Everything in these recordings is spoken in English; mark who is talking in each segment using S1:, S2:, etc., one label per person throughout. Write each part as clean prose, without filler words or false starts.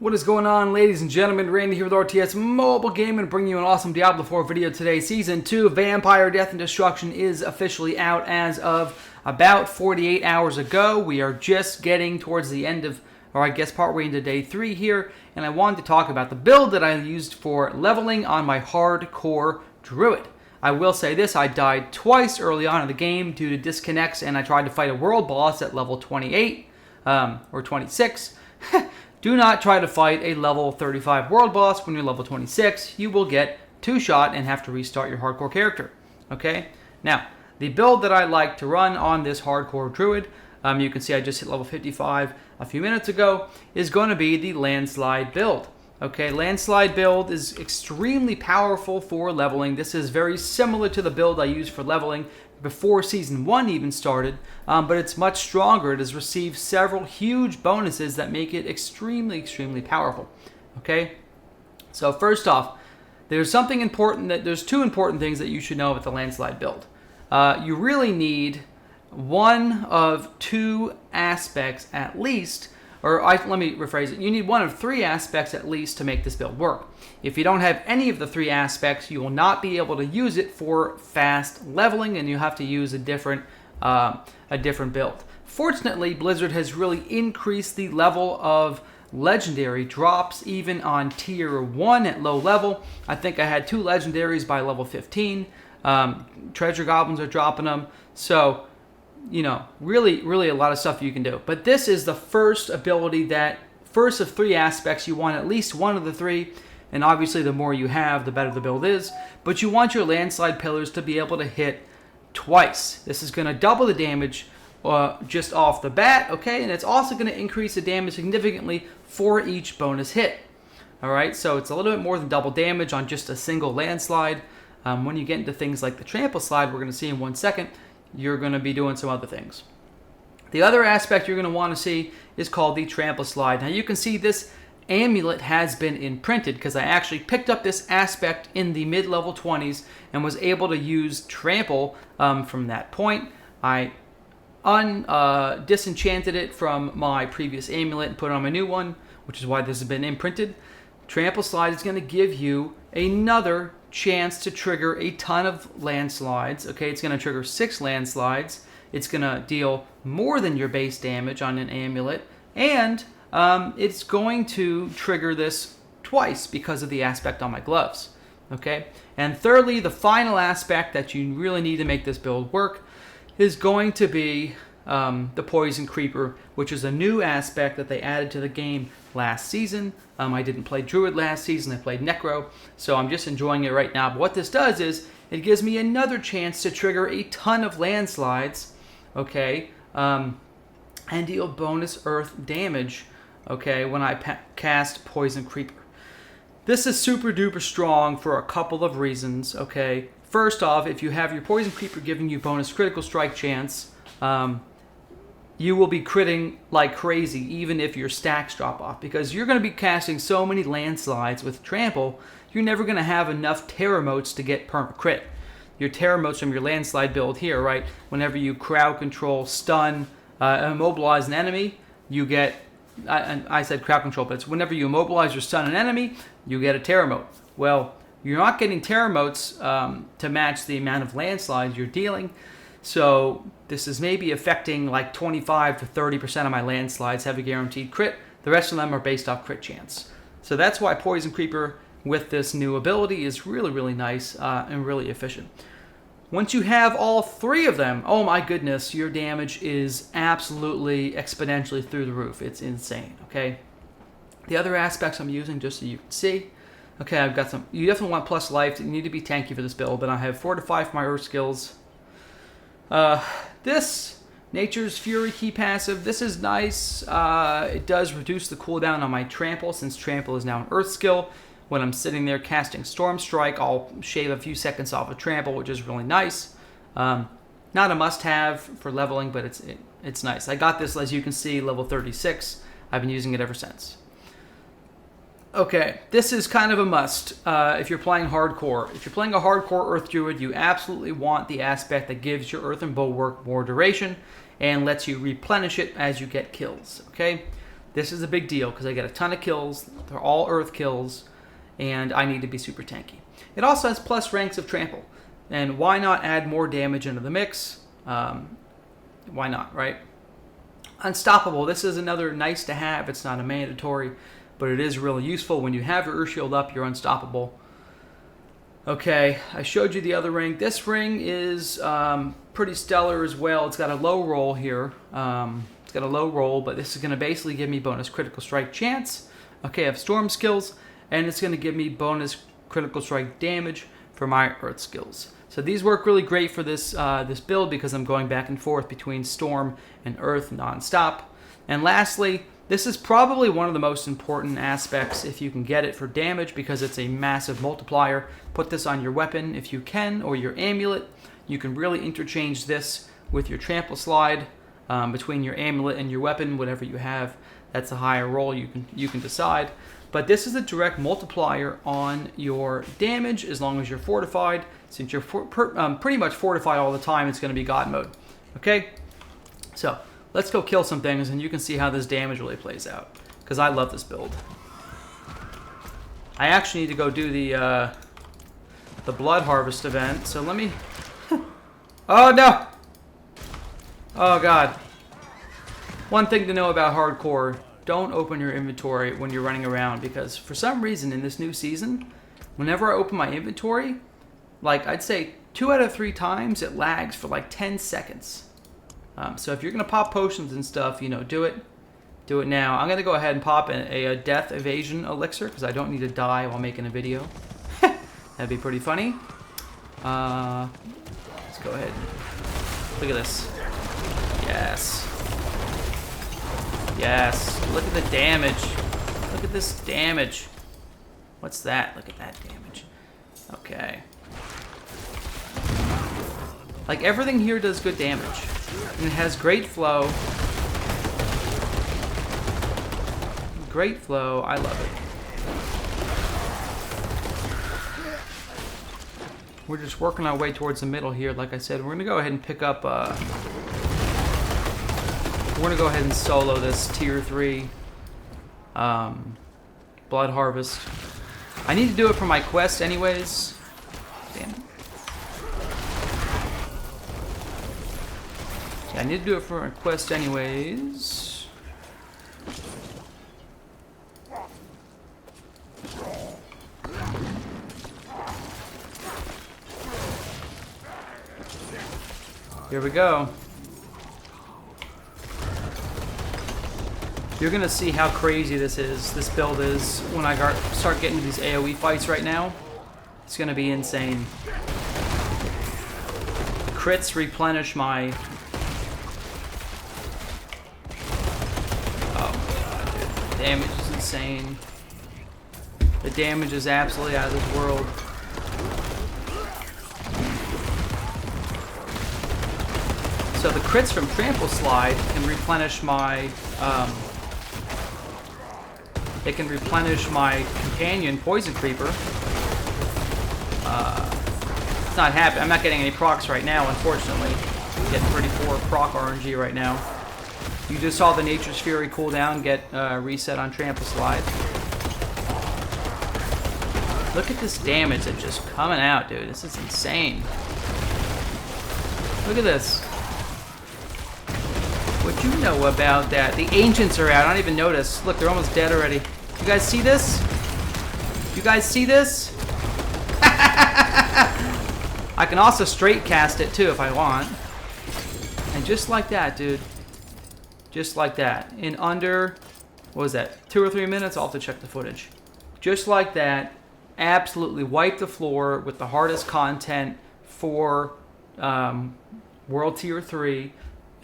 S1: What is going on, ladies and gentlemen? Randy here with RTS Mobile Gaming, bringing you an awesome Diablo 4 video today. Season 2, Vampire Death and Destruction, is officially out as of about 48 hours ago. We are just getting towards the end of, or I guess partway into day 3 here, and I wanted to talk about the build that I used for leveling on my Hardcore Druid. I will say this, I died twice early on in the game due to disconnects, and I tried to fight a world boss at level 28, or 26. Do not try to fight a level 35 world boss when you're level 26. You will get 2-shot and have to restart your hardcore character. Okay? Now, the build that I like to run on this hardcore druid, you can see I just hit level 55 a few minutes ago, is going to be the landslide build. Okay, landslide build is extremely powerful for leveling. This is very similar to the build I used for leveling before Season 1 even started, but it's much stronger. It has received several huge bonuses that make it extremely powerful. Okay, so first off, there's something important there's two important things that you should know about the landslide build. You really need one of two aspects at least, let me rephrase it. You need one of three aspects at least to make this build work. If you don't have any of the three aspects, you will not be able to use it for fast leveling, and you have to use a different build. Fortunately, Blizzard has really increased the level of legendary drops, even on tier 1 at low level. I think I had 2 legendaries by level 15. Treasure goblins are dropping them. So, you know, really a lot of stuff you can do. But this is the first ability first of 3 aspects. You want at least one of the 3, and obviously the more you have, the better the build is. But you want your landslide pillars to be able to hit twice. This is going to double the damage just off the bat, okay? And it's also going to increase the damage significantly for each bonus hit. Alright, so it's a little bit more than double damage on just a single landslide. When you get into things like the Trampleslide, we're going to see in 1 second, you're going to be doing some other things. The other aspect you're going to want to see is called the Trampleslide. Now you can see this amulet has been imprinted because I actually picked up this aspect in the mid-level 20s and was able to use Trample from that point. I disenchanted it from my previous amulet and put it on my new one, which is why this has been imprinted. Trampleslide is going to give you another chance to trigger a ton of landslides. Okay, it's going to trigger 6 landslides. It's going to deal more than your base damage on an amulet, and it's going to trigger this twice because of the aspect on my gloves. Okay, and thirdly, the final aspect that you really need to make this build work is going to be the Poison Creeper, which is a new aspect that they added to the game last season. I didn't play Druid last season, I played Necro, so I'm just enjoying it right now. But what this does is, it gives me another chance to trigger a ton of landslides, okay, and deal bonus earth damage, okay, when I cast Poison Creeper. This is super duper strong for a couple of reasons, okay. First off, if you have your Poison Creeper giving you bonus critical strike chance, you will be critting like crazy even if your stacks drop off, because you're going to be casting so many landslides with Trample, you're never going to have enough Terror Motes to get perma crit. Your Terror Motes from your landslide build here, right? Whenever you crowd control, stun, immobilize an enemy, you get, I said crowd control, but it's whenever you immobilize or stun an enemy, you get a Terror Mote. Well, you're not getting Terror Motes to match the amount of landslides you're dealing. So this is maybe affecting like 25 to 30% of my landslides have a guaranteed crit. The rest of them are based off crit chance. So that's why Poison Creeper with this new ability is really nice and really efficient. Once you have all 3 of them, oh my goodness, your damage is absolutely exponentially through the roof. It's insane, okay? The other aspects I'm using, just so you can see, okay, I've got some, you definitely want plus life, you need to be tanky for this build, but I have Fortify for my earth skills. This Nature's Fury key passive, this is nice. It does reduce the cooldown on my Trample, since Trample is now an earth skill. When I'm sitting there casting Storm Strike, I'll shave a few seconds off of Trample, which is really nice. Not a must-have for leveling, but it's nice. I got this, as you can see, level 36. I've been using it ever since. Okay, this is kind of a must if you're playing hardcore. If you're playing a hardcore Earth Druid, you absolutely want the aspect that gives your Earthen Bulwark more duration and lets you replenish it as you get kills, okay? This is a big deal because I get a ton of kills. They're all earth kills, and I need to be super tanky. It also has plus ranks of trample, and why not add more damage into the mix? Why not, right? Unstoppable. This is another nice to have. It's not a mandatory, but it is really useful. When you have your earth shield up, you're unstoppable. Okay, I showed you the other ring. This ring is pretty stellar as well. It's got a low roll here. It's got a low roll, but this is going to basically give me bonus critical strike chance. Okay, I have storm skills, and it's going to give me bonus critical strike damage for my earth skills. So these work really great for this this build because I'm going back and forth between storm and earth nonstop. And lastly, this is probably one of the most important aspects if you can get it for damage because it's a massive multiplier. Put this on your weapon if you can, or your amulet. You can really interchange this with your Trampleslide between your amulet and your weapon, whatever you have. That's a higher roll, you can decide. But this is a direct multiplier on your damage as long as you're fortified. Since you're pretty much fortified all the time, it's going to be God mode. Okay? So, let's go kill some things and you can see how this damage really plays out. Because I love this build. I actually need to go do the Blood Harvest event. So let me... Oh no! Oh god. One thing to know about Hardcore. Don't open your inventory when you're running around because for some reason in this new season, whenever I open my inventory, like I'd say 2 out of 3 times it lags for like 10 seconds. So if you're going to pop potions and stuff, you know, do it. Do it now. I'm going to go ahead and pop a death evasion elixir because I don't need to die while making a video. That'd be pretty funny. Let's go ahead. Look at this. Yes. Yes. Look at the damage. Look at this damage. What's that? Look at that damage. Okay. Like everything here does good damage. And it has great flow. Great flow. I love it. We're just working our way towards the middle here. Like I said, we're going to go ahead and pick up... we're going to go ahead and solo this tier 3 Blood Harvest. I need to do it for my quest anyways. Damn it. Yeah, I need to do it for my quest anyways. Here we go. You're gonna see how crazy this build is when I start getting to these AoE fights right now. It's gonna be insane. The crits replenish my... Oh my god, dude. The damage is insane. The damage is absolutely out of this world. So the crits from Trampleslide can replenish my... They can replenish my companion, Poison Creeper. It's not happening. I'm not getting any procs right now, unfortunately. I'm getting pretty poor proc RNG right now. You just saw the Nature's Fury cooldown get reset on Trampleslide. Look at this damage that's just coming out, dude. This is insane. Look at this. What you know about that? The ancients are out. I don't even notice. Look, they're almost dead already. You guys see this? You guys see this? I can also straight cast it too if I want. And just like that, dude. Just like that. In under, what was that? 2 or 3 minutes? I'll have to check the footage. Just like that. Absolutely wipe the floor with the hardest content for World Tier 3.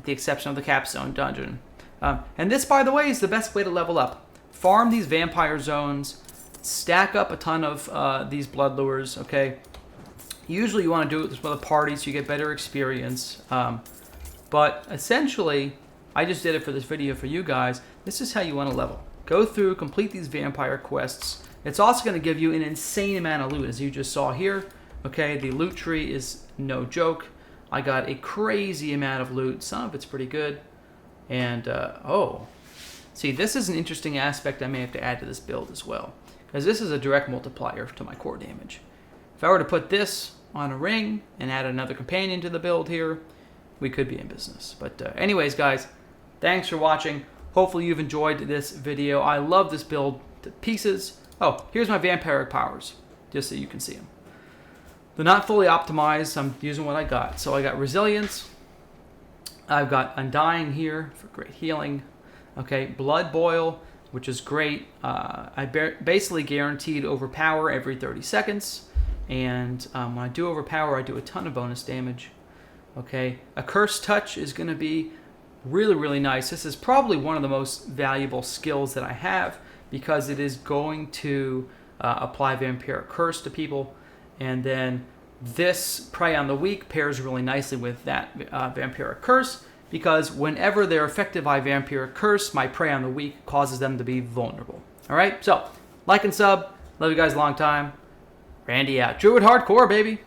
S1: The exception of the Capstone Dungeon. And this, by the way, is the best way to level up. Farm these vampire zones, stack up a ton of these blood lures, okay? Usually you want to do it with a party so you get better experience. But essentially, I just did it for this video for you guys. This is how you want to level. Go through, complete these vampire quests. It's also going to give you an insane amount of loot, as you just saw here. Okay, the loot tree is no joke. I got a crazy amount of loot. Some of it's pretty good. And, oh. See, this is an interesting aspect I may have to add to this build as well, because this is a direct multiplier to my core damage. If I were to put this on a ring and add another companion to the build here, we could be in business. But anyways, guys, thanks for watching. Hopefully you've enjoyed this video. I love this build to pieces. Oh, here's my vampiric powers, just so you can see them. They're not fully optimized. I'm using what I got. So I got resilience. I've got undying here for great healing. Okay, blood boil, which is great. I basically guaranteed overpower every 30 seconds. And when I do overpower, I do a ton of bonus damage. Okay, a cursed touch is going to be really, really nice. This is probably one of the most valuable skills that I have, because it is going to apply vampiric curse to people. And then this Prey on the Weak pairs really nicely with that vampiric curse, because whenever they're affected by vampiric curse, my Prey on the Weak causes them to be vulnerable. All right, so like and sub. Love you guys a long time. Randy out. Druid Hardcore, baby.